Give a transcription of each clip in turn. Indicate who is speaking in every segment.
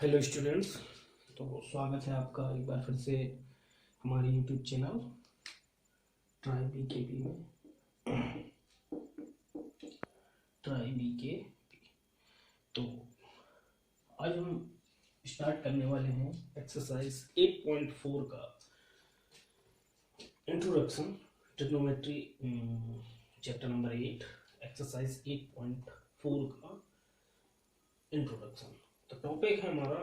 Speaker 1: Hello students. तो स्वागत है आपका एक बार फिर से हमारे यूट्यूब चैनल ट्राई बी के पी में। ट्राई बी के तो आज हम स्टार्ट करने वाले हैं एक्सरसाइज 8.4 का introduction trigonometry, chapter number 8 exercise 8.4 का इंट्रोडक्शन। तो टॉपिक है हमारा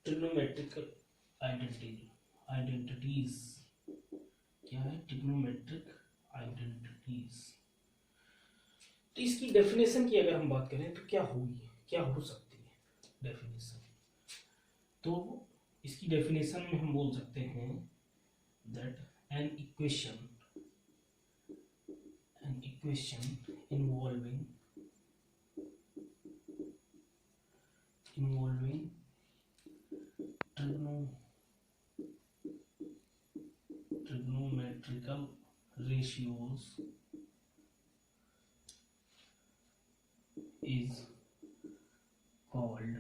Speaker 1: ट्रिग्नोमेट्रिकल आइडेंटिटीज। क्या है ट्रिग्नोमेट्रिक आइडेंटिटीज? तो इसकी डेफिनेशन की अगर हम बात करें तो क्या होगी, क्या हो सकती है डेफिनेशन? तो इसकी डेफिनेशन में हम बोल सकते हैं that an equation involving trigonometrical ratios is called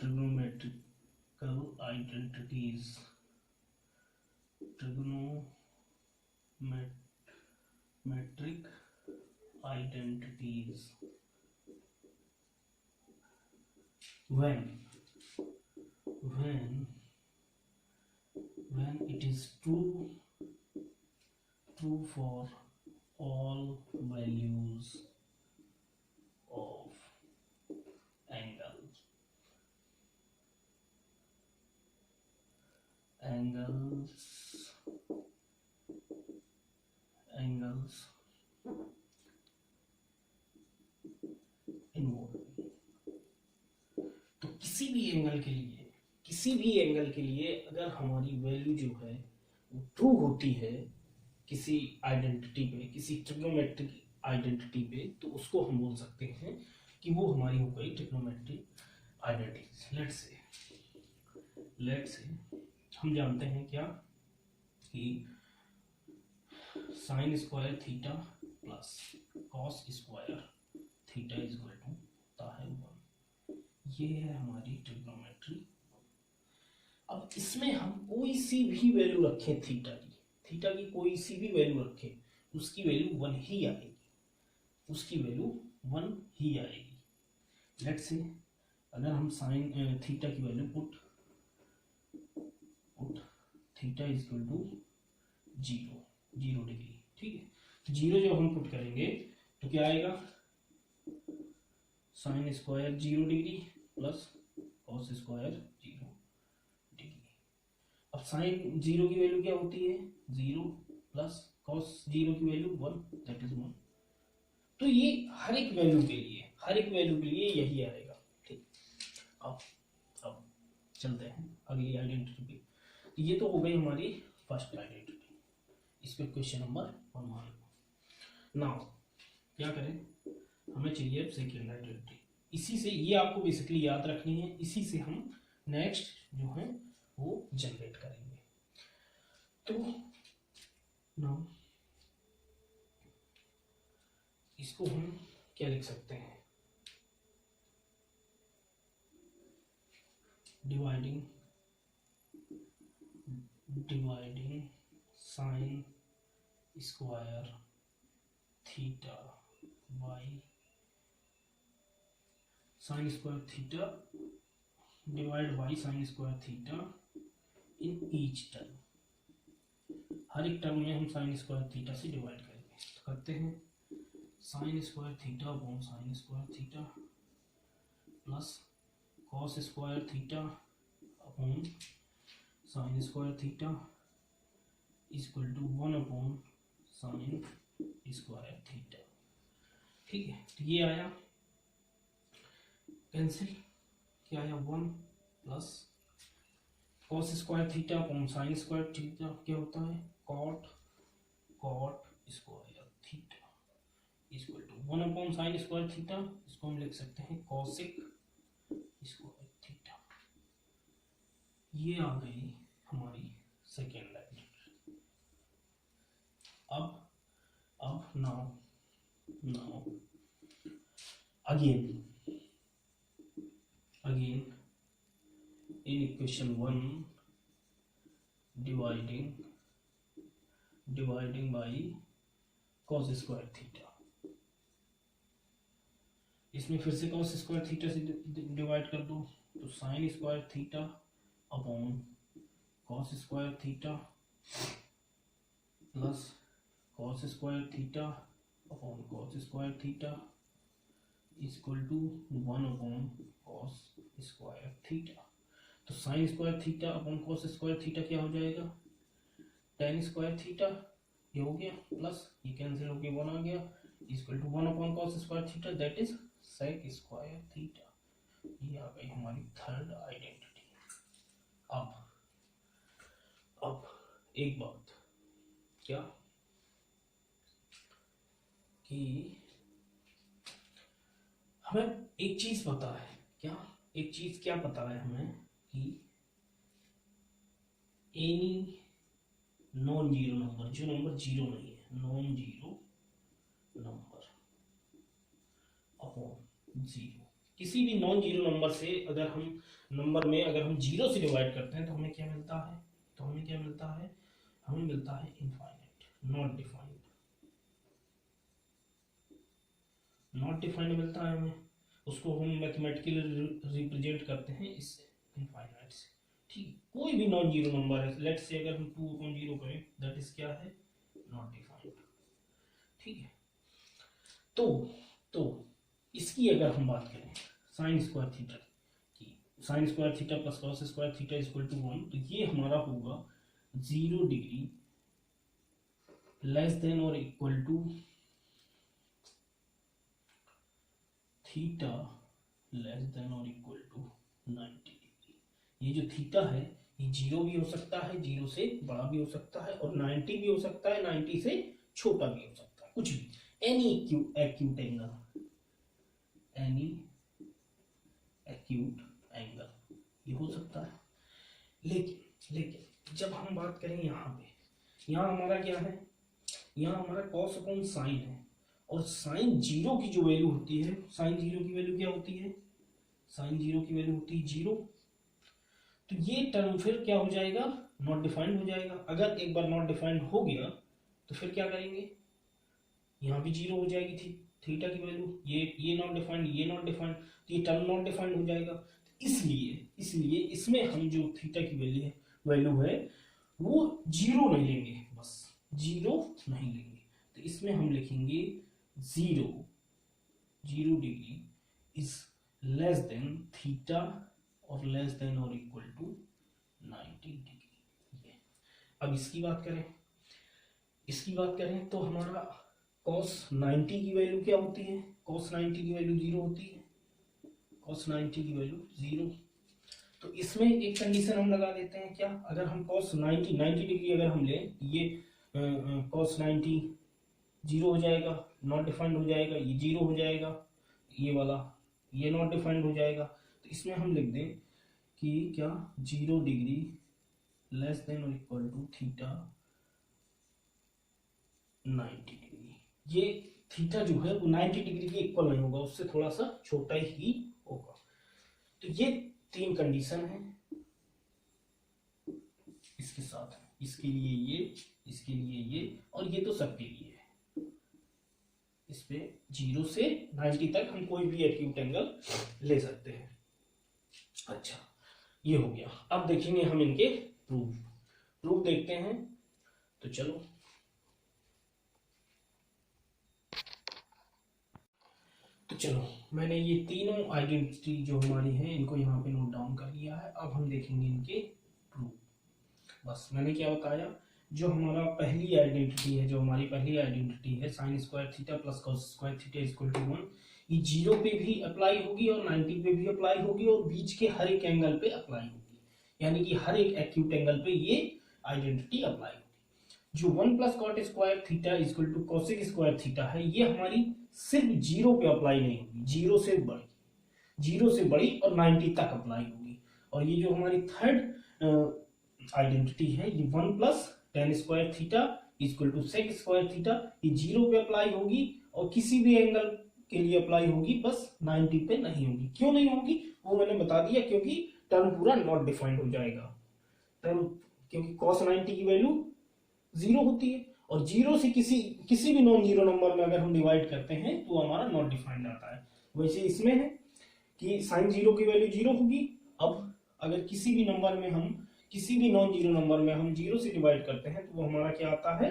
Speaker 1: trigonometrical identities. Trigonometric identities when it is true for all values of angles involved। तो किसी भी एंगल के लिए अगर हमारी वैल्यू जो है वो ट्रू होती है किसी आइडेंटिटी पे, किसी ट्रिग्नोमेट्रिक आइडेंटिटी पे, तो उसको हम बोल सकते हैं कि वो हमारी हो गई ट्रिग्नोमेट्रिक आइडेंटिटी। लेट्स से हम जानते हैं क्या कि sine square theta plus cos square theta is equal to होता है 1। ये है हमारी ट्रिग्नोमेट्री। अब इसमें हम कोई सी भी वैल्यू रखें थीटा की कोई सी भी वैल्यू रखें, उसकी वैल्यू 1 ही आएगी, लेट्स से अगर हम साइन थीटा की value put theta is equal to 0 degree, ठीक है। तो 0 जब हम पुट करेंगे तो क्या आएगा, sine square 0 degree plus cos square 0 degree. अब साइन 0 की वैल्यू क्या होती है, 0 प्लस कॉस 0 की वैल्यू 1, दैट इज 1। तो ये हर एक वैल्यू के लिए यही आएगा, ठीक। अब चलते हैं अगली आइडेंटिटी पे। तो ये तो हो गई हमारी फर्स्ट आइडेंटिटी, इस पे क्वेश्चन नंबर 1 मान लो। नाउ क्या करें, हमें चाहिए सेकेंड आइडेंटिटी। इसी से ये आपको बेसिकली याद रखनी है, इसी से हम नेक्स्ट जो है वो जनरेट करेंगे। तो नाउ इसको हम क्या लिख सकते हैं, dividing sine square theta by sine square theta divide by sine square theta in each term. हर एक टर्म में हम साइन स्क्वायर थीटा से डिवाइड करेंगे। तो करते हैं sine square theta upon sine square theta plus cos square theta upon sine square theta equal to 1 upon sine square theta, ठीक है। तो ये आया कैंसिल, क्या आया 1 plus cos square theta upon sine square theta क्या होता है, cot square theta equal to 1 upon sine square theta, इसको हम लिख सकते हैं कॉसिक स्क्वायर थीटा। ये आ गई हमारी सेकेंड लाइन। अब now again again in equation 1 dividing by cos square theta. इसमें फिर से cos स्क्वायर थीटा से डिवाइड कर दो तो sine square theta upon cos square theta plus cos square theta upon cos square theta equal to 1 upon cos square theta. तो sine square theta upon cos square theta क्या हो जाएगा, tan square theta, ये हो गया plus ये cancel होके 1 आ गया equal to 1 upon cos square theta that is sec square theta. ये आ गई हमारी थर्ड आइडेंटिटी। अब एक बात क्या कि हमें एक चीज पता है, क्या पता है हमें कि एनी नॉन जीरो नंबर, जो नंबर जीरो नहीं है, non zero number upon zero, किसी भी नॉन जीरो नंबर से अगर हम नंबर में अगर हम जीरो से डिवाइड करते हैं तो हमें क्या मिलता है, हमें मिलता है इनफाइनाइट, नॉट डिफाइंड मिलता है हमें। उसको हम मैथमेटिकली रिप्रेजेंट करते हैं इससे, इनफाइनाइट से। ठीक, कोई भी नॉन जीरो नंबर है, लेट्स से अगर हम 2 अपॉन 0 करें दैट इज क्या है, नॉट डिफाइंड। ठीक है, तो इसकी अगर हम बात करें साइन स्क्वायर थीटा की, sine square theta plus cos square theta equal to 1, तो ये हमारा होगा 0 डिग्री लेस देन और equal to theta less than और इक्वल टू 90 डिग्री। ये जो थीटा है ये 0 भी हो सकता है, 0 से बड़ा भी हो सकता है, और 90 भी हो सकता है, 90 से छोटा भी हो सकता है, कुछ भी, एनी एक्यूट एंगल ये हो सकता है। लेकिन जब हम बात करें यहाँ पे, यहाँ हमारा क्या है, यहाँ हमारा कॉस अपॉन साइन है, और साइन जीरो की जो वैल्यू होती है, साइन जीरो की वैल्यू क्या होती है, साइन जीरो की वैल्यू होती है 0। तो ये टर्म फिर क्या हो जाएगा, नॉट डिफाइंड हो जाएगा। अगर एक बार नॉट डिफाइंड हो गया तो फिर क्या करेंगे, यहाँ भी 0 हो जाएगी थी थीटा की वैल्यू, ये नॉट डिफाइंड, ये नॉट डिफाइंड, तो ये टर्म नॉट डिफाइंड हो जाएगा। इसलिए इसमें हम जो थीटा की वैल्यू है वो 0 नहीं लेंगे, बस 0 नहीं लेंगे, तो इसमें हम लिखेंगे 0 degree is less than theta और लेस देन और इक्वल टू 90 डिग्री। अब इसकी बात करें तो हमारा cos 90 की वैल्यू क्या होती है, cos 90 की वैल्यू 0 होती है, cos 90 की वैल्यू 0। तो इसमें एक कंडीशन हम लगा देते हैं, क्या, अगर हम cos 90 डिग्री अगर हम लें, ये cos 90 0 हो जाएगा, नॉट डिफाइंड हो जाएगा, ये 0 हो जाएगा, ये वाला ये नॉट डिफाइंड हो जाएगा। तो इसमें हम लिख दें कि क्या, 0 डिग्री लेस देन और इक्वल टू थीटा 90 डिग्री। ये थीटा जो है वो 90 डिग्री के इक्वल नहीं होगा, उससे थोड़ा सा छोटा ही होगा। तो ये 3 कंडीशन है इसके साथ, इसके लिए ये, इसके लिए ये, और ये तो सबके लिए है। इस पे 0 से 90 तक हम कोई भी एक्यूट एंगल ले सकते हैं। अच्छा, ये हो गया। अब देखेंगे हम इनके प्रूफ देखते हैं। तो चलो मैंने ये तीनों आइडेंटिटी जो हमारी है इनको यहाँ पे नोट डाउन कर लिया है। अब हम देखेंगे इनके प्रूफ। बस मैंने क्या बताया, जो हमारा पहली आइडेंटिटी है sine square theta plus cos square theta equal to 1, ये 0 पे भी अप्लाई होगी और 90 पे भी अप्लाई होगी और बीच के हर एक एंगल पे अप्लाई होगी, यानी कि हर एक एक्यूट एंगल पे ये आइडेंटिटी अप्लाई होगी। जो 1 plus cot square theta equal to cosec square theta है, ये हमारी सिर्फ 0 पे अप्लाई नहीं होगी, 0 से बड़ी और 90 तक अप्लाई होगी। और ये जो हमारी थर्ड आइडेंटिटी है, ये 1 plus tan square theta equal to sec square theta, ये 0 पे अप्लाई होगी और किसी भी एंगल के लिए अप्लाई होगी, बस 90 पे नहीं होगी। क्यों नहीं होगी वो मैंने बता दिया, क्योंकि टर्म पूरा नॉट डिफाइंड हो जाएगा। टर्म, क्योंकि cos 90 की वैल्यू 0 होती है, और 0 से किसी भी नॉन जीरो नंबर में अगर हम डिवाइड करते हैं तो हमारा नॉट डिफाइंड आता है। वैसे इसमें है कि sin 0 की वैल्यू 0 होगी। अब अगर किसी भी नंबर में हम, किसी भी नॉन जीरो नंबर में हम 0 से डिवाइड करते हैं तो वो हमारा क्या आता है,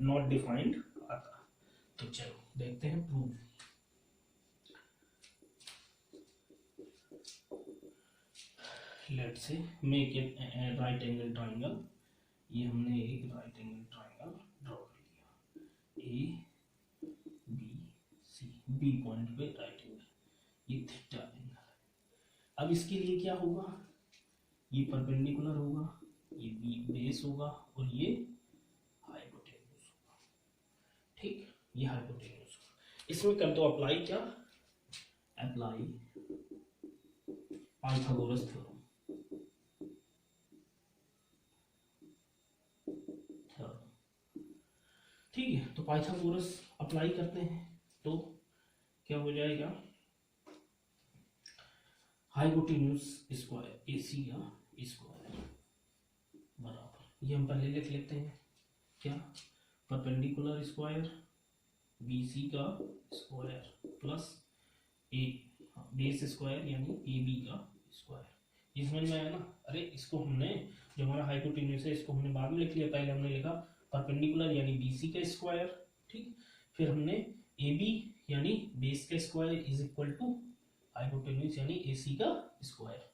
Speaker 1: नॉट डिफाइंड आता है। तो चलो देखते हैं proof. Let's say make a right angle triangle. ये हमने एक राइट एंगल ट्राइंगल ड्रॉ कर लिया, A B C, B point पे राइट एंगल, ये थीटा एंगल। अब इसके लिए क्या होगा, ये परपेंडिकुलर होगा, ये बी बेस होगा और ये हाइपोटेन्यूज होगा। ठीक, ये हाइपोटेन्यूज होगा। इसमें कर दो अप्लाई, क्या अप्लाई पाइथागोरस थ्योरम। ठीक है, तो पाइथागोरस अप्लाई करते हैं तो क्या हो जाएगा, हाइपोटेन्यूज स्क्वायर एसी का स्क्वायर बराबर, ये हम पहले लिख लेते हैं, क्या परपेंडिकुलर स्क्वायर बीसी का स्क्वायर प्लस ए बेस स्क्वायर यानी ए बी का स्क्वायर। ये समझ में आया ना। अरे इसको हमने, जो हमारा हाइपोटेन्यूज है इसको हमने बाद में लिख लिया, पहले हमने लिखा परपेंडिकुलर यानी बीसी का स्क्वायर, ठीक, फिर हमने ए बी यानी बेस का square is equal to hypotenuse यानी एसी का स्क्वायर,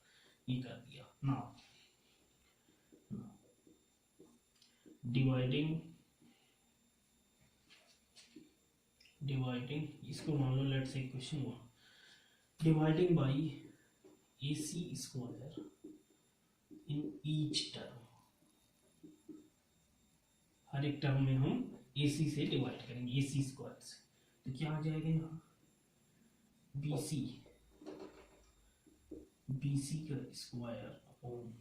Speaker 1: ये कर दिया। नाउ डिवाइडिंग इसको मान लो let's say equation 1, dividing by AC square in each term, हर एक टर्म में हम AC से डिवाइड करेंगे, AC स्क्वायर से, तो क्या आ जाएगा यहाँ BC का स्क्वायर अपॉन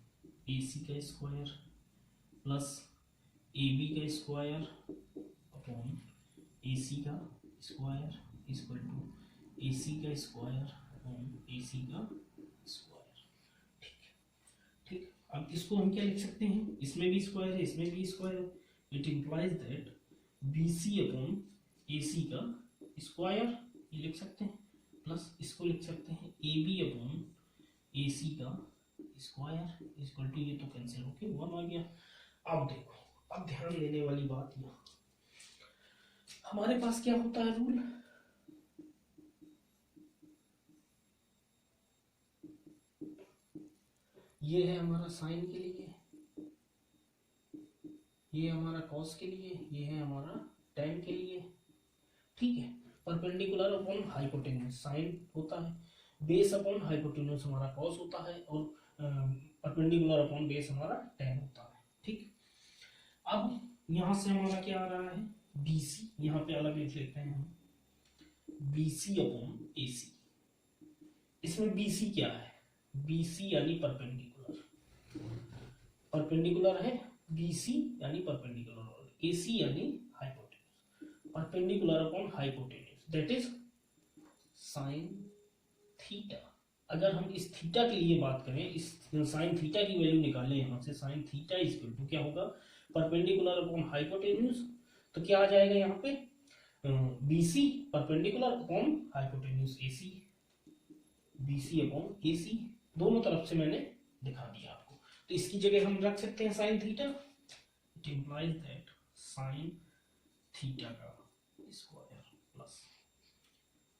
Speaker 1: AC का स्क्वायर प्लस AB का स्क्वायर अपॉन AC का स्क्वायर इक्वल टू AC का स्क्वायर अपॉन AC का स्क्वायर। ठीक, अब इसको हम क्या लिख सकते हैं, इसमें भी स्क्वायर है इसमें भी स्क्वायर है, it implies that BC upon AC का स्क्वायर, ये लिख सकते हैं, प्लस इसको लिख सकते हैं AB अपॉन AC का स्क्वायर इक्वल टू, ये तो कैंसिल होके 1 आ गया। अब देखो, अब ध्यान देने वाली बात यहाँ, हमारे पास क्या होता है रूल, ये है हमारा साइन के लिए, ये हमारा कॉस के लिए, ये है हमारा tan के लिए। ठीक है, परपेंडिकुलर अपॉन हाइपोटेन्यूज साइन होता है, बेस अपॉन हाइपोटेन्यूज हमारा कॉस होता है, और परपेंडिकुलर अपॉन बेस हमारा tan होता है। ठीक, अब यहां से हमारा क्या आ रहा है BC, यहाँ पे अलग लिख लेते हैं हम, BC अपॉन AC। इसमें BC क्या है, BC यानी परपेंडिकुलर, परपेंडिकुलर है BC यानी परपेंडिकुलर, और AC यानी hypotenuse, perpendicular upon hypotenuse that is sine theta. अगर हम इस थीटा के लिए बात करें, इस साइन थीटा की वैल्यू निकालें यहाँ से, साइन थीटा इक्वल टू क्या होगा, परपेंडिकुलर अपॉन हाइपोटेन्यूज, तो क्या आ जाएगा यहाँ पे BC perpendicular upon hypotenuse AC, BC upon AC, दोनों तरफ से मैंने दिखा दिया आपको। तो इसकी जगह हम रख सकते हैं sine theta, it implies that sine theta का स्क्वायर प्लस,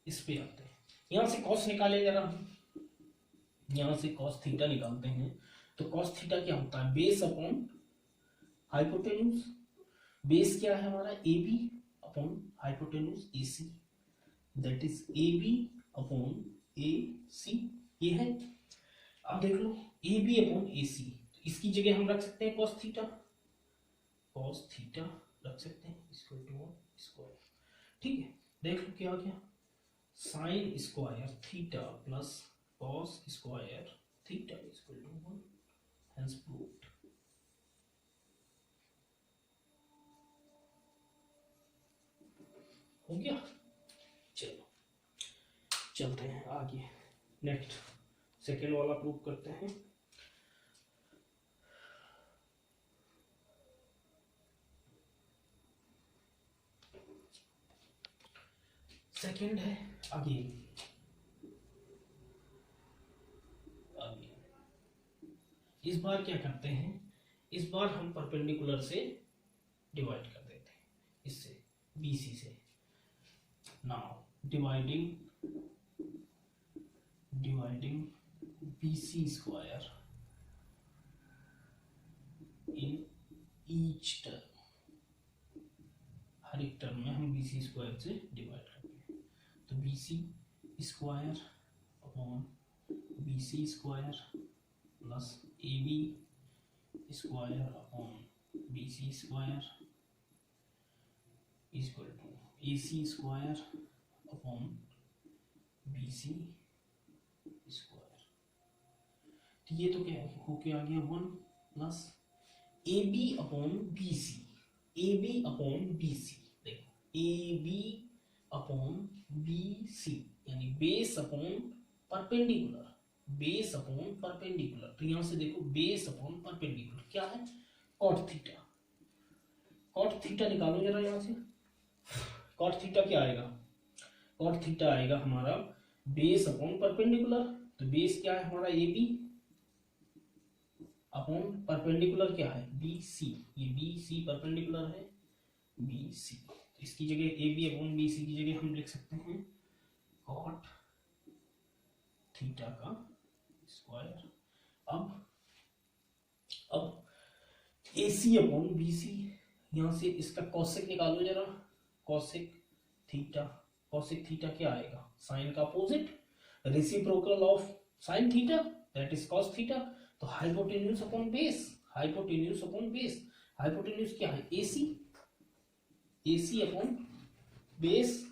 Speaker 1: इस पे आते हैं, यहां से कॉस निकाले जरा, यहां से कॉस थीटा निकालते हैं, तो कॉस थीटा क्या होता है, बेस अपॉन हाइपोटेन्यूज, बेस क्या है हमारा AB upon hypotenuse AC, that is AB upon AC, ये है। अब देख लो AB अपॉन AC, इसकी जगह हम रख सकते हैं cos थीटा, cos थीटा रख सकते हैं इक्वल टू स्क्वायर। ठीक है, देख लो क्या आ गया, sine square theta plus cos square theta equal to 1, hence proved. हो गया, चलो चलते हैं आगे, नेक्स्ट सेकेंड वाला प्रूव करते हैं। सेकेंड है अगेन, इस बार क्या करते हैं, इस बार हम परपेंडिकुलर से डिवाइड कर देते हैं, इससे BC से। Now dividing BC square in each term, हर एक टर्म में हम BC स्क्वायर से डिवाइड करते हैं। तो BC square upon BC square plus AB square upon BC square equal to AC square upon BC square. तो ये तो क्या हो के आ गया 1 plus AB upon BC, AB upon BC, देखो AB अपॉन BC यानी base upon perpendicular, base upon perpendicular. तो यहां से देखो बेस अपॉन परपेंडिकुलर क्या है, कॉट थीटा। कॉट थीटा निकालो जरा यहां से, कॉट थीटा क्या आएगा, कॉट थीटा आएगा हमारा बेस अपॉन परपेंडिकुलर। तो बेस क्या है हमारा AB अपॉन परपेंडिकुलर क्या है BC, ये BC परपेंडिकुलर है BC। इसकी जगह AB अपॉन BC की जगह हम लिख सकते हैं कॉट थीटा का स्क्वायर। अब AC अपॉन BC, यहां से इसका कॉसेक निकालो जरा, कॉसेक थीटा। कॉसेक थीटा क्या आएगा, साइन का opposite, reciprocal of sine theta that is cos theta. तो hypotenuse upon base, hypotenuse upon base, hypotenuse क्या है AC, AC upon base,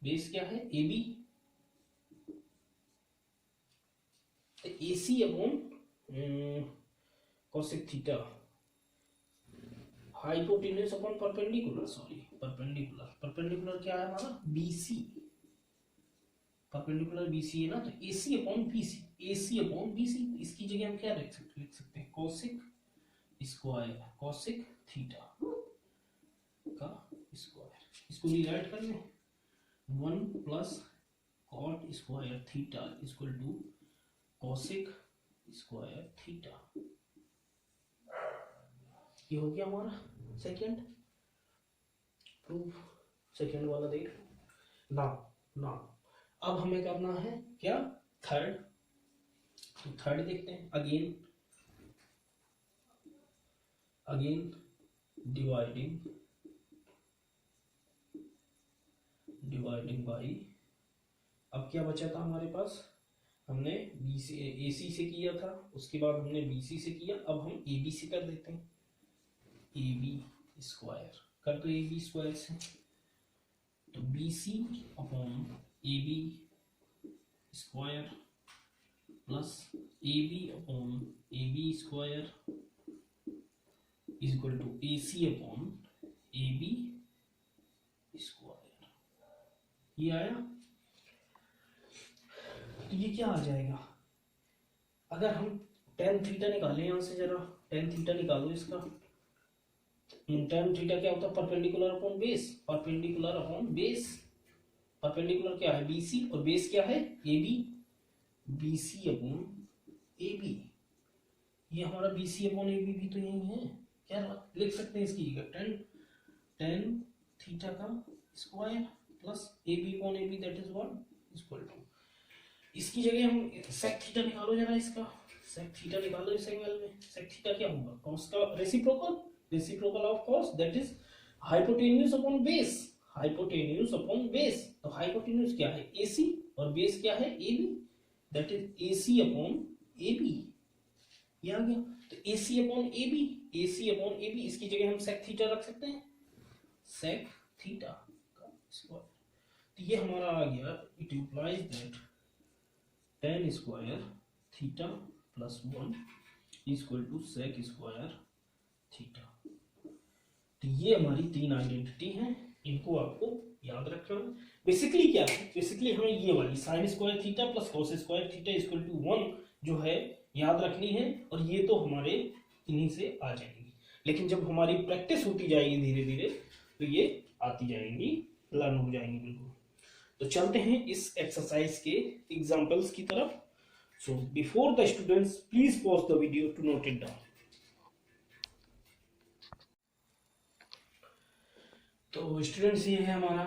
Speaker 1: base क्या है AB, AC upon cosec theta, hypotenuse upon perpendicular, sorry perpendicular, perpendicular क्या है हमारा BC, perpendicular BC है ना। तो AC upon BC, AC upon BC, इसकी जगह हम क्या लिख सकते हैं cosec स्क्वायर, cosec थीटा का स्क्वायर। इसको रिराइट कर लें 1 plus cot square theta equal to cosec square theta. ये हो गया हमारा सेकेंड प्रूफ। सेकेंड वाला देख ना अब हमें करना है क्या, थर्ड। थर्ड देखते हैं अगेन डिवाइडिंग बाई, अब क्या बचा था हमारे पास, हमने AC से किया था, उसके बाद हमने BC से किया, अब हम AB से कर देते हैं, AB स्क्वायर कर दो AB स्क्वायर से। तो BC upon AB square plus AB upon AB square is equal to AC upon AB square. ये आया। तो ये क्या आ जाएगा, अगर हम tan थीटा निकालें यहां से जरा, tan थीटा निकालो इसका। tan थीटा क्या होता है, perpendicular upon base, perpendicular upon base. Perpendicular क्या है BC और बेस क्या है AB, BC अपॉन AB। ये हमारा BC अपॉन AB भी तो यही है, क्या लिख सकते हैं इसकी जगह tan थीटा का square plus AB upon AB that is 1 equal to, इसकी जगह हम sec थीटा निकालो जरा, इसका sec थीटा निकालो इस एंगल में। sec थीटा क्या होगा, cos का reciprocal of cos that is hypotenuse upon base, hypotenuse upon base. तो हाइपोटेन्यूज क्या है AC और बेस क्या है AB that is AC upon AB। ये आ गया। तो AC अपॉन AB, इसकी जगह हम sec थीटा रख सकते हैं, sec थीटा का स्क्वायर। तो ये हमारा आ गया, it implies that tan square theta plus 1 equal to sec square theta. तो ये हमारी तीन आइडेंटिटी हैं इनको आपको याद रखना है। बेसिकली क्या है, बेसिकली हमें ये वाली sine square theta plus cos square theta equal to 1 जो है याद रखनी है, और ये तो हमारे इन्हीं से आ जाएंगी, लेकिन जब हमारी प्रैक्टिस होती जाएगी धीरे धीरे तो ये आती जाएंगी, लर्न हो जाएंगी बिल्कुल। तो चलते हैं इस एक्सरसाइज के एग्जांपल्स की तरफ। So before the students please pause the video to note it down. तो स्टूडेंट्स ये है हमारा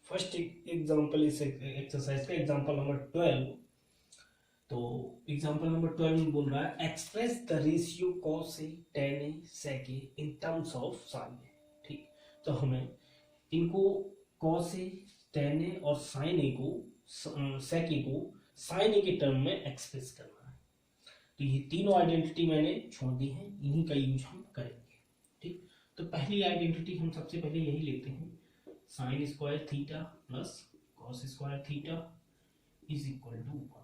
Speaker 1: फर्स्ट एग्जांपल इस एक्सरसाइज का, एग्जांपल नंबर 12। तो एग्जांपल नंबर 12 में बोल रहा है express the ratio cos a tan a sec a in terms of sin a। ठीक, तो हमें इनको cos a tan a और sin a को sec a को sin a के टर्म में एक्सप्रेस करना है। तो ये तीनों आइडेंटिटी मैंने छोड़ दी है, इन्हीं का यूज हम करेंगे। ठीक, तो पहली आइडेंटिटी हम सबसे पहले यही लेते हैं, sine square theta plus cos square theta is equal to 1।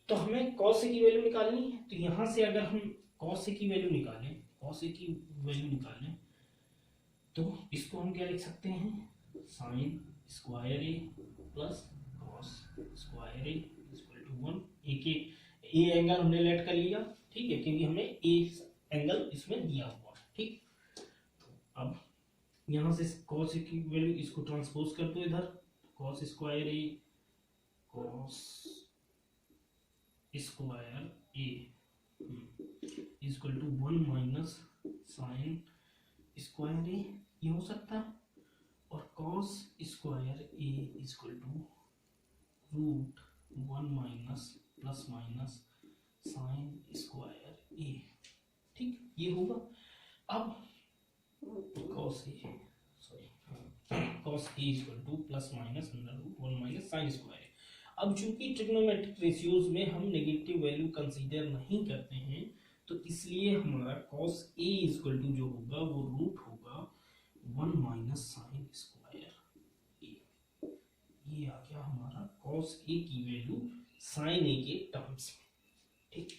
Speaker 1: तो हमें कॉस की वैल्यू निकालनी है, तो यहां से अगर हम कॉस की वैल्यू निकालें, कॉस की वैल्यू निकालें तो इसको हम क्या लिख सकते हैं, sine square A plus cos square A equal to 1। A angle हमने लेट कर लिया, ठीक है, क्योंकि हमें ए एंगल इसमें दिया हुआ है। ठीक, तो अब यहां से cos की वैल्यू इसको ट्रांसपोज कर दो इधर, cos square A cos square A equal to 1 minus sine square A, ये हो सकता है, और cos square A equal to root 1 minus plus minus sine square A. ठीक, ये होगा। अब cos a equal to plus minus under root 1 minus sine square. अब चूंकि ट्रिग्नोमेट्रिक रेशियोज में हम नेगेटिव वैल्यू कंसीडर नहीं करते हैं, तो इसलिए हमारा cos a इक्वल टू जो होगा वो रूट होगा 1 माइनस साइन स्क्वायर ए। ये आ गया हमारा cos a की वैल्यू साइन a के टर्म्स में। ठीक,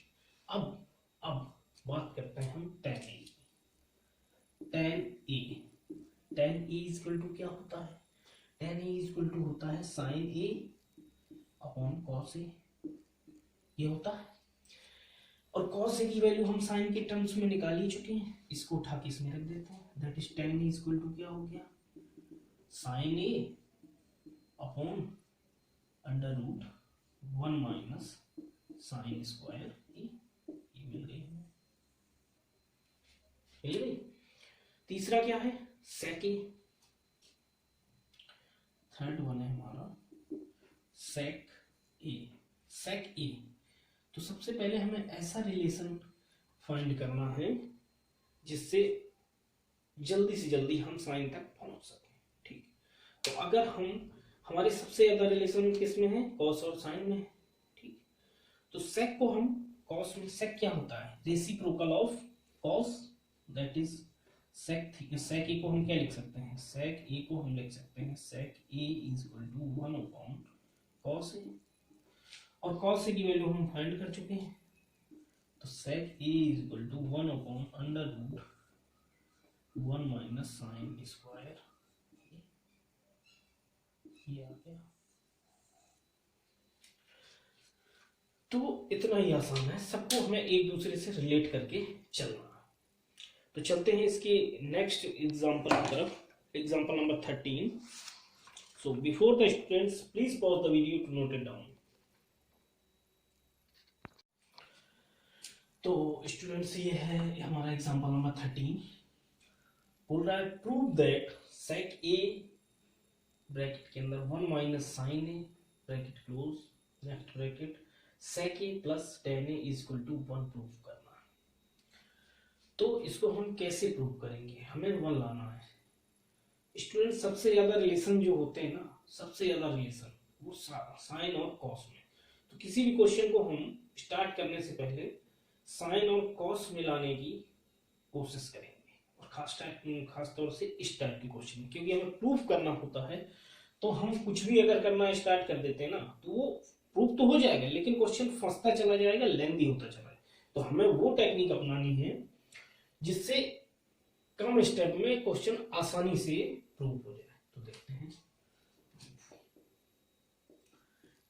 Speaker 1: अब बात करते हैं हम tan a। tan a equal to क्या होता है, tan a इक्वल टू होता है sine a upon cos a, ये होता है। और cos a की वैल्यू हम साइन के टर्म्स में निकाल ही चुके हैं, इसको उठा के इसमें रख देते हैं। That is tan a equal to क्या हो गया, sine a upon under root 1 minus sine square A. ये मिल गई, मिल गई। तीसरा क्या है, sec a। थर्ड वन है हमारा sec a। sec a, तो सबसे पहले हमें ऐसा रिलेशन फाइंड करना है जिससे जल्दी से जल्दी हम साइन तक पहुंच सकें। ठीक, तो अगर हम हमारे सबसे ज्यादा रिलेशन किस में है, कॉस और साइन में है। ठीक, तो sec को हम कॉस में, sec क्या होता है, reciprocal of cos, that is sec a को हम क्या लिख सकते हैं, sec a को हम लिख सकते हैं sec a is equal to 1 upon cos a, और cos a की वैल्यू हम फाइंड कर चुके हैं, तो sec a is equal to 1 upon under root 1 minus sine square, ये आ गया। तो इतना ही आसान है, सबको हमें एक दूसरे से रिलेट करके चलना। तो चलते हैं इसके नेक्स्ट एग्जांपल की तरफ, example number 13। So before the students please pause the video to note it down. तो स्टूडेंट्स ये है हमारा एग्जांपल नंबर 13। बोल रहा है prove that sec a bracket के अंदर 1 minus sine a bracket close next bracket sec a plus tan a is equal to 1 prove करना। तो इसको हम कैसे प्रूव करेंगे, हमें 1 लाना है। स्टूडेंट सबसे ज्यादा रिलेशन जो होते हैं ना, सबसे ज्यादा रिलेशन वो साइन और कॉस में। तो किसी भी क्वेश्चन को हम स्टार्ट करने से पहले साइन और कॉस मिलाने की कोशिश करेंगे, और खास तौर से इस टाइप के क्वेश्चन, क्योंकि हमें प्रूफ करना होता है। तो हम कुछ भी अगर करना स्टार्ट कर देते हैं ना, तो वो प्रूफ तो हो जाएगा लेकिन क्वेश्चन फंसता चला जाएगा, लेंदी होता चला जाएगा। तो हमें वो टेक्निक अपनानी है जिससे कम स्टेप में क्वेश्चन आसानी से प्रूव हो जाए। तो देखते हैं,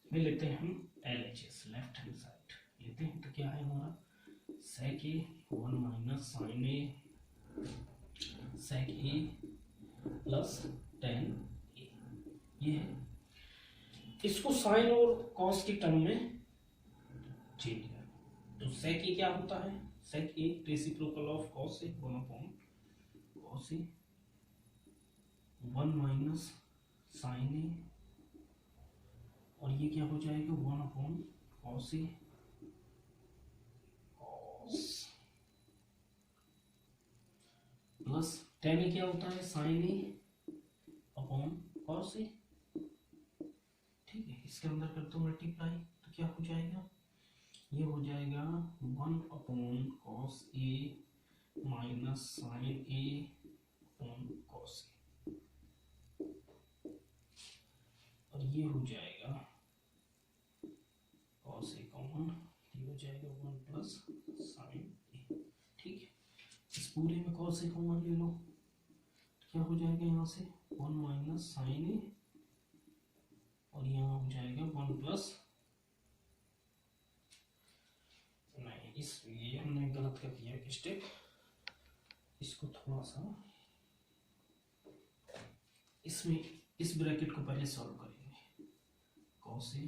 Speaker 1: में लेते हैं हम LHS लेफ्ट हैंड साइड लेते हैं। तो क्या है हमारा sec a 1 minus sin a sec a plus tan a, ये है। इसको साइन और कॉस के टर्म में चेंज कर, तो sec a क्या होता है, sec a reciprocal of cos a 1 upon cos a 1 minus sin a, और ये क्या हो जाएगा 1 upon cos a cos plus tan a क्या होता है sin a upon cos a। ठीक है, इसके अंदर कर दो मल्टीप्लाई, तो क्या हो जाएगा, ये हो जाएगा 1 upon cos a minus sin a upon cos a, और ये हो जाएगा cos a कॉमन, ये हो जाएगा 1 प्लस sin a। ठीक है, इस पूरे में cos a कॉमन ले लो, तो क्या हो जाएगा यहाँ से 1 माइनस sin a, और यहाँ हो जाएगा 1 प्लस, नहीं इसलिए हमने गलत कर दिया एक स्टेप, इसको थोड़ा सा इसमें इस ब्रैकेट को पहले सॉल्व करेंगे। cos a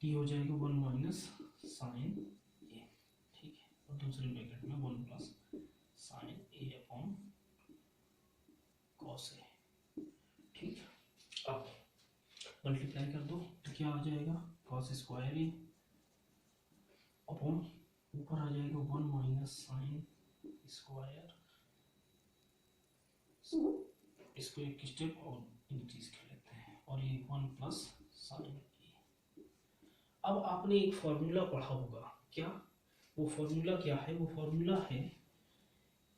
Speaker 1: t हो जाएगा 1 माइनस sin a, ठीक है, और दूसरे ब्रैकेट में 1 plus sin a upon cos a। ठीक, अब मल्टीप्लाई कर दो, तो क्या आ जाएगा cos स्क्वायर a अपॉन ऊपर आ जाएगा 1 माइनस sin स्क्वायर, इसको एक स्टेप और इंक्रीज कर लेते हैं, और ये 1 प्लस sin a। अब आपने एक फॉर्मूला पढ़ा होगा, क्या वो फॉर्मूला क्या है, वो फॉर्मूला है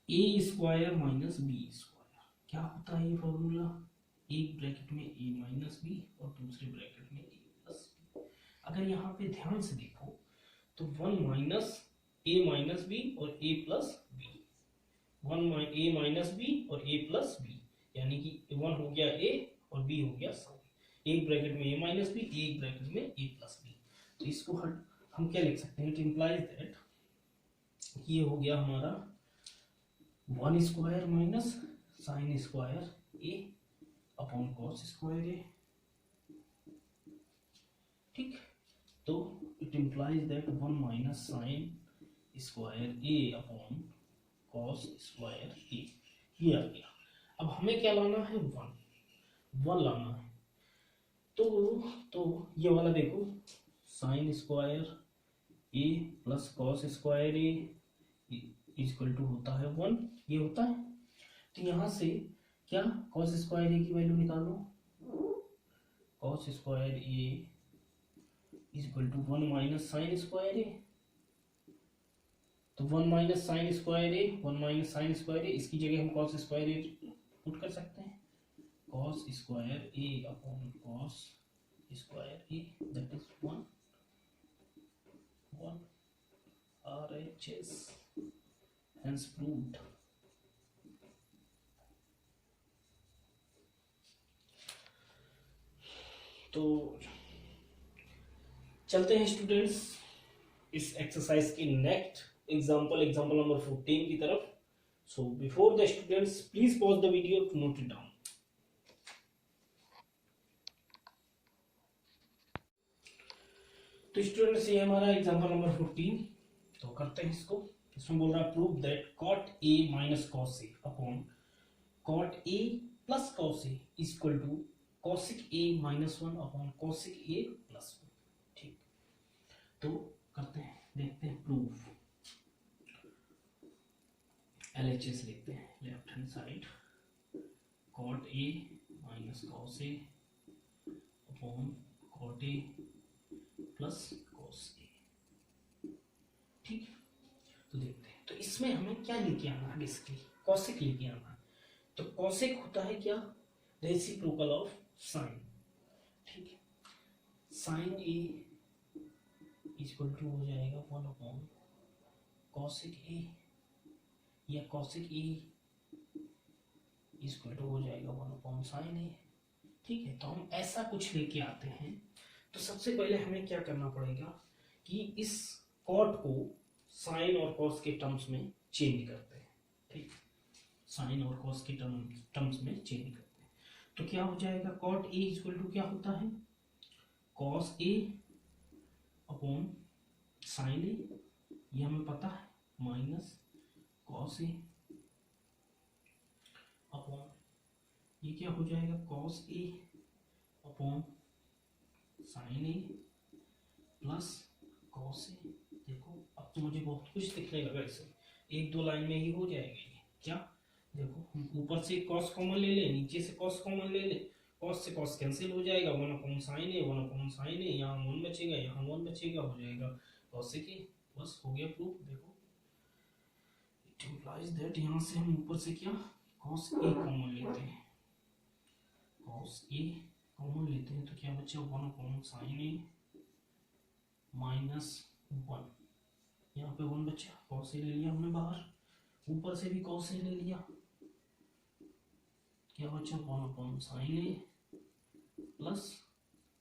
Speaker 1: a square minus b square. क्या होता है ये फॉर्मूला, एक ब्रैकेट में a माइनस बी और दूसरे ब्रैकेट में a प्लस बी। अगर यहाँ पे ध्यान से देखो तो 1 माइनस a माइनस बी और a plus B, 1 a minus B और a प्लस बी, यानी कि 1 हो गया a और b हो गया sin, एक ब्रैकेट में a माइनस बी, एक ब्रैकेट में a प्लस बी। तो इसको हम क्या लिख सकते हैं, इट इंप्लाइज दैट, ये हो गया हमारा 1 square minus sin square a upon cos square a। ठीक, तो it implies that 1 minus sin square a upon cos square a, ये आ गया। अब हमें क्या लाना है, 1 लाना है, तो ये वाला देखो sin square a plus cos square a equal to होता है 1, ये होता है। तो यहाँ से क्या cos स्क्वायर a की वैल्यू निकालो, cos square a equal to 1 minus sin square a, तो 1 minus sin square a, 1 minus sin square a, इसकी जगह हम cos स्क्वायर a पुट कर सकते हैं, cos square a upon cos square a, that is 1 RHS hence proved। तो चलते हैं स्टूडेंट्स इस एक्सरसाइज की नेक्स्ट एग्जांपल नंबर 14 की तरफ। So before the students please pause the video to note it down. तो स्टूडेंट्स ये हमारा एग्जांपल नंबर 14, तो करते हैं इसको। इसमें बोल रहा है prove that cot a minus cos a upon cot a plus cos a equal to cosic a minus 1 upon cosic a plus 1। ठीक, तो करते हैं, देखते हैं प्रूफ। LHS लिखते हैं left hand side, cot a minus cos a upon cot a plus cos a। ठीक, तो देखते हैं, तो इसमें हमें क्या लेके आना है, बेसिकली कॉसिक लेके आना है। तो कॉसिक होता है क्या, रेसिप्रोकल ऑफ साइन। ठीक है, साइन ए इक्वल टू हो जाएगा 1 अपॉन कॉसिक ए, या कॉसिक ए इक्वल टू हो जाएगा 1/sin a। ठीक है, तो हम ऐसा कुछ लेके आते हैं। तो सबसे पहले हमें क्या करना पड़ेगा कि इस कॉट को साइन और कॉस के टर्म्स में चेंज करते हैं। ठीक, साइन और कॉस के टर्म्स में चेंज करते हैं। तो क्या हो जाएगा, कॉट ए इक्वल टू क्या होता है, कॉस ए अपॉन साइन ए, ये हमें पता है, माइनस कॉस ए अपॉन ये क्या हो जाएगा, cos A upon sine A plus cos A. देखो अब तो मुझे बहुत कुछ दिखने लगा, इसे एक दो लाइन में ही हो जाएगा ये। क्या, देखो हम ऊपर से कॉस कॉमन ले ले, नीचे से कॉस कॉमन ले ले, कॉस से कॉस कैंसिल हो जाएगा, 1/sin a 1/sin a, यहाँ 1 बचेगा, यहाँ 1 बचेगा, हो जाएगा कॉस के। बस हो गया प्रूफ। देखो इट इम्प्लाइज दैट यहाँ से हम ऊपर से क्या कॉस ए कॉमन लेते हैं, कॉस ए कॉमन लेते हैं तो क्या बचा 1/sin a माइनस 1, यहाँ पे 1 बचा, कॉस ए ले लिया हमने बाहर, ऊपर से भी कॉस ए ले लिया, क्या बचा 1/sin a प्लस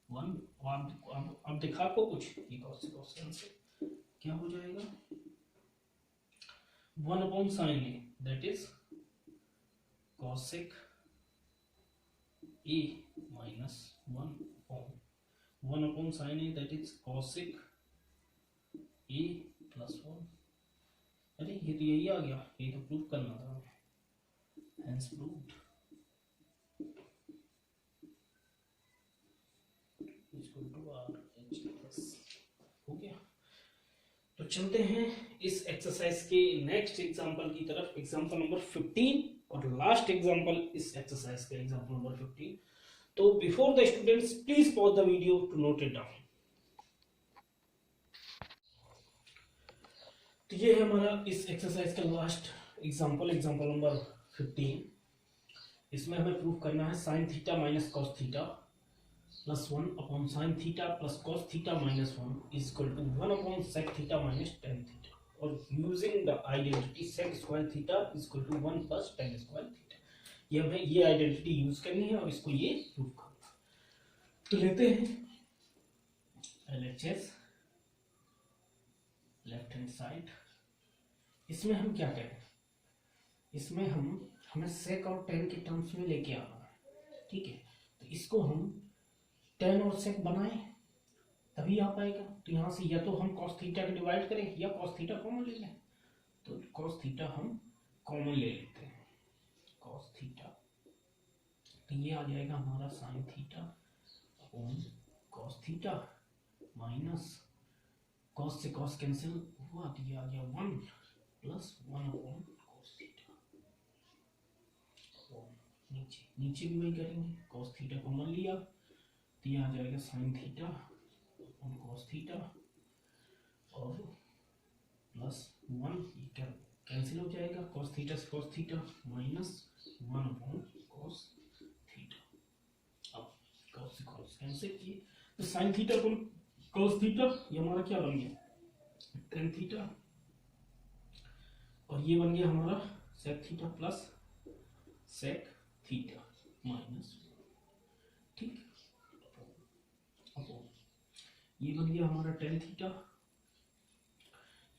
Speaker 1: 1। अब देखा आपको कुछ, ये कॉस से कॉस कैंसिल, क्या हो जाएगा 1/sin a that is cosec a minus 1/sin a that is cosec a plus 1। अरे ये तो यही आ गया, ये तो प्रूफ करना था हमें, hence proved equal to RHS। हो गया। तो चलते हैं इस एक्सरसाइज के नेक्स्ट एग्जांपल की तरफ, एग्जांपल नंबर 15 और लास्ट एग्जांपल इस एक्सरसाइज का, एग्जांपल नंबर 15। तो before the students please pause the video to note it down. तो ये है हमारा इस एक्सरसाइज का लास्ट एग्जांपल, एग्जांपल नंबर 15। इसमें हमें प्रूफ करना है sin theta minus cos theta plus 1/sin theta plus cos theta minus 1 is equal to 1/sec theta minus tan theta, और using the identity sec square theta is equal to 1 plus tan square theta. ये हमें ये identity use करनी है और इसको ये prove करना। तो लेते हैं LHS लेफ्ट हैंड साइड। इसमें हम क्या करें, इसमें हमें sec और tan के टर्म्स में लेके आना है। ठीक है, तो इसको हम tan और sec बनाए तभी आ पाएगा। तो यहाँ से या तो हम cos थीटा को डिवाइड करें या cos थीटा कॉमन ले लें, तो cos थीटा हम कॉमन ले लेते हैं, cos थीटा, तो ये आ जाएगा हमारा sin theta upon cos theta minus cos से cos कैंसिल हुआ तो ये आ गया 1 प्लस 1/cos थीटा। नीचे भी वही करेंगे, cos थीटा कॉमन लिया तो ये आ जाएगा sin theta upon cos theta और प्लस 1, ये कैंसिल हो जाएगा, cos थीटा से cos theta minus 1/cos theta. अब cos से cos कैंसिल किए तो sin थीटा को cos थीटा, ये हमारा क्या बन गया tan थीटा, और ये बन गया हमारा sec theta plus sec theta minus, ठीक, ये बन गया हमारा tan थीटा,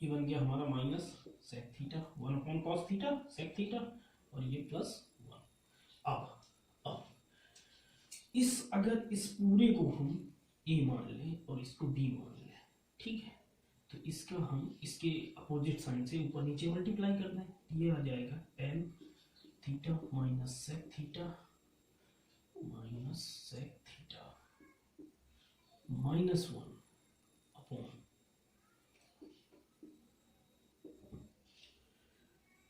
Speaker 1: ये बन गया हमारा minus sec theta 1/cos theta sec theta, और ये प्लस 1। अब अगर इस पूरे को हम a मान लें और इसको b मान लें, ठीक है, तो इसका हम इसके अपोजिट साइन से ऊपर नीचे मल्टीप्लाई कर दें, ये आ जाएगा tan theta minus sec theta minus sec theta minus 1 upon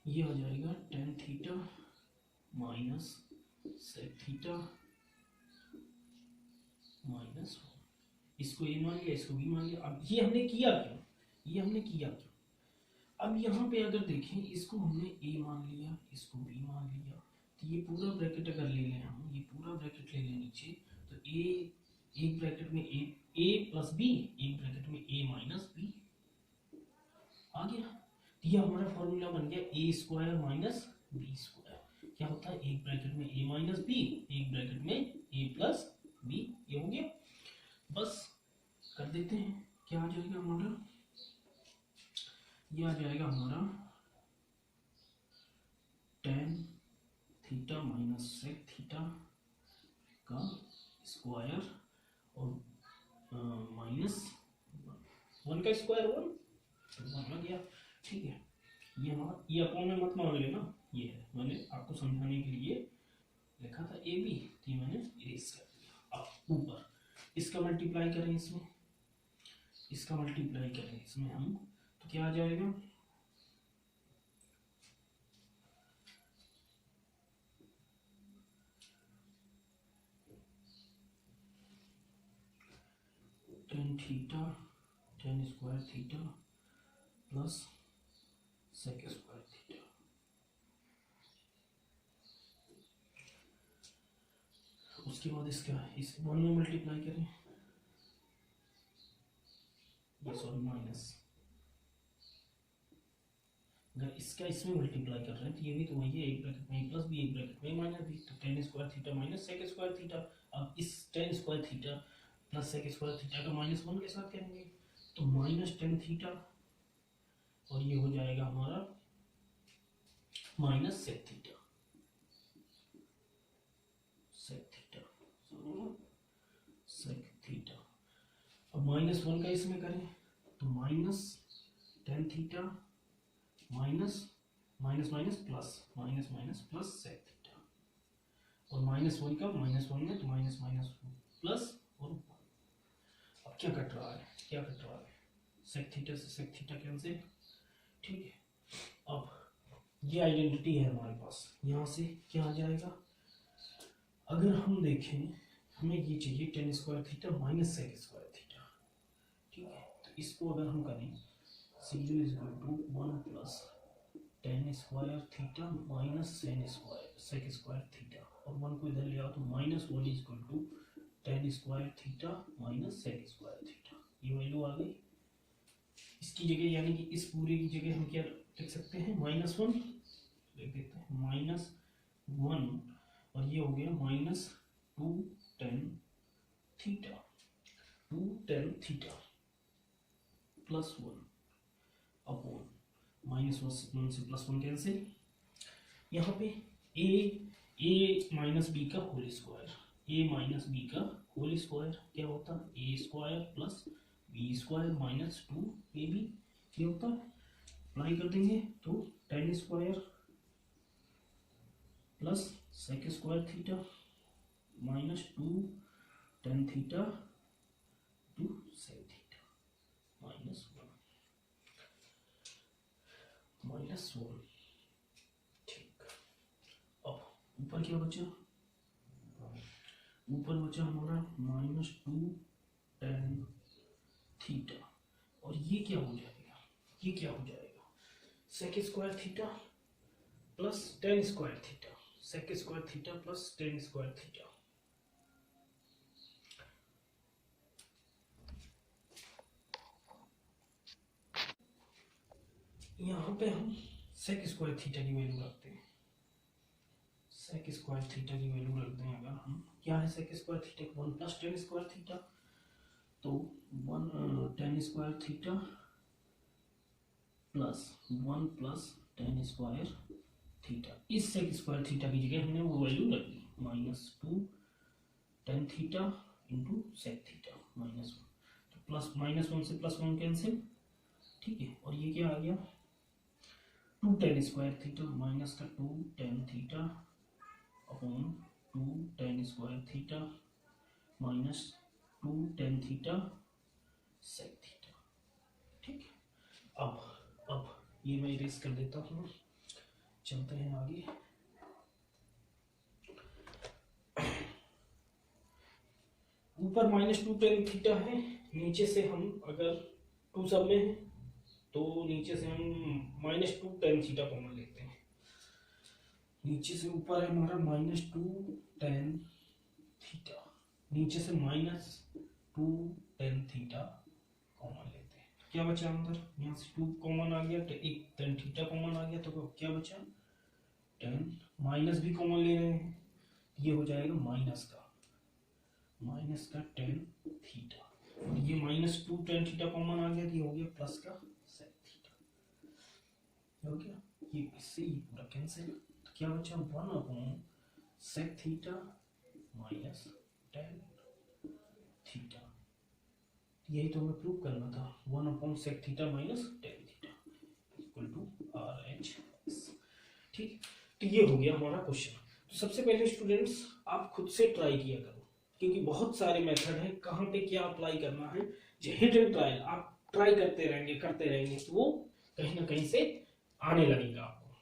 Speaker 1: ये आ जाएगा tan theta minus sec theta minus 1। इसको a मान लिया, इसको b मान लिया। अब ये हमने किया क्यों, अब यहाँ पे अगर देखें, इसको हमने a मान लिया, इसको b मान लिया, तो ये पूरा ब्रैकेट अगर ले लें हम, ये पूरा ब्रैकेट ले लें नीचे, तो a एक ब्रैकेट में a प्लस b, एक ब्रैकेट में a माइनस b आ गया। ये हमारा फॉर्मूला बन गया a square minus b square. क्या होता है, एक ब्रैकेट में a माइनस बी, एक ब्रैकेट में a प्लस बी, ये हो गया। बस कर देते हैं, क्या आ जाएगा हमारा, ये आ जाएगा हमारा tan theta minus sec theta का स्क्वायर और माइनस 1 का स्क्वायर 1 तो 1 आ गया। ठीक है, ये हमारा, ये अपॉन में मत मान लेना, ये है, मैंने आपको समझाने के लिए लिखा था ए बी, तो ये मैंने इरेज कर दिया। अब ऊपर इसका मल्टीप्लाई करें, इसमें इसका मल्टीप्लाई करें इसमें हम, तो क्या आ जाएगा, tan theta tan square theta plus sec square theta. उसके बाद इसका इस 1 में मल्टीप्लाई करें, ये सॉरी माइनस, अगर इसका इसमें मल्टीप्लाई कर रहे हैं तो ये भी तो वही है, एक ब्रैकेट में प्लस बी, एक ब्रैकेट में माइनस बी, तो tan square theta minus sec square theta. अब इस tan square theta plus sec square theta का -1 के साथ करेंगे तो माइनस tan थीटा, और ये हो जाएगा हमारा minus sec theta, sec theta, sec theta. अब -1 का इसमें करें तो minus tan theta minus minus minus plus, minus minus plus sec theta, और -1 का -1 में तो माइनस माइनस प्लस और 1। अब क्या कट रहा है, क्या कट रहा है, सेक थीटा से सेक थीटा कैंसिल। ठीक है, अब ये आइडेंटिटी है हमारे पास, यहाँ से क्या आ जाएगा, अगर हम देखें हमें ये चाहिए tan square theta minus sec square theta. ठीक है, तो इसको अगर हम करें c0 is equal to 1 plus tan square theta minus sec square theta, और 1 को इधर ले आओ तो -1 is equal to tan square theta minus sec square theta, ये वैल्यू आ गई। इसकी जगह यानी कि इस पूरे की जगह हम क्या लिख सकते हैं, -1 लिख देते हैं, -1, और ये हो गया -2 tan theta, 2 tan theta plus 1 upon -1 से +1 कैंसिल। यहाँ पे a माइनस बी का whole square, a minus B का होल स्क्वायर क्या होता है, a square plus B square minus 2ab, ये होता है। अप्लाई कर देंगे तो tan square plus sec square theta -2 tan theta two sec theta -1। ठीक, अब ऊपर क्या बचा, ऊपर बचा हमारा -2 tan थीटा, और ये क्या हो जाएगा, ये क्या हो जाएगा, sec square theta plus tan square theta, sec square theta plus tan square theta. यहाँ पे हम सेक स्क्वायर थीटा की वैल्यू रखते हैं, सेक स्क्वायर थीटा की वैल्यू रखते हैं अगर हम, क्या है sec square theta, 1 plus tan square theta, तो 1 tan square theta plus 1 plus tan square theta. इस सेक स्क्वायर थीटा की जगह हमने वो वैल्यू रख दी, -2 tan theta into sec theta -1, तो प्लस -1 से +1 कैंसिल। ठीक है, और ये क्या आ गया, 2 tan स्क्वायर थीटा माइनस का 2 tan theta upon 2 tan square theta minus 2 tan theta sec theta. ठीक है, अब ये मैं इरेज कर देता हूँ, चलते हैं आगे। ऊपर -2 tan थीटा है, नीचे से हम अगर 2 सब में है तो नीचे से हम -2 tan थीटा कॉमन लेते हैं, नीचे से ऊपर है हमारा -2 tan थीटा, नीचे से -2 tan थीटा कॉमन लेते हैं, क्या बचा अंदर, यहाँ से 2 कॉमन आ गया तो एक tan थीटा कॉमन आ गया, तो क्या बचा टेन, माइनस भी कॉमन ले रहे हैं, ये हो जाएगा माइनस का टेन थीटा, और ये माइनस 2 टेन थीटा कॉमन आ गया, तो ये हो गया प्लस का सेक थीटा, हो गया ये, इससे ये पूरा कैंसिल, तो क्या बचा 1 upon sec theta minus tan theta, यही तो हमें प्रूव करना था, 1 upon sec theta minus tan theta equal to RHS। ठीक, तो ये हो गया हमारा क्वेश्चन। तो सबसे पहले स्टूडेंट्स आप खुद से ट्राई किया करो, क्योंकि बहुत सारे मेथड है, कहाँ पे क्या अप्लाई करना है, जो हिट एंड ट्रायल आप ट्राई करते रहेंगे तो वो कहीं ना कहीं से आने लगेगा आपको,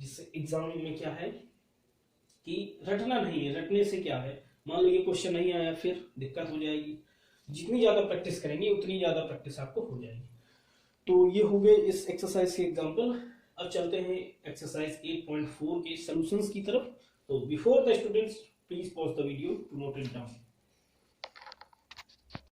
Speaker 1: जिससे एग्जाम में क्या है कि रटना नहीं है, रटने से क्या है, मान लो ये क्वेश्चन नहीं आया फिर दिक्कत हो जाएगी, जितनी ज्यादा प्रैक्टिस करेंगे उतनी ज्यादा प्रैक्टिस आपको हो जाएगी। तो ये हो गए इस एक्सरसाइज के एग्जाम्पल। अब चलते हैं एक्सरसाइज 8.4 के सॉल्यूशंस की तरफ। तो before the students please pause the video to note it down.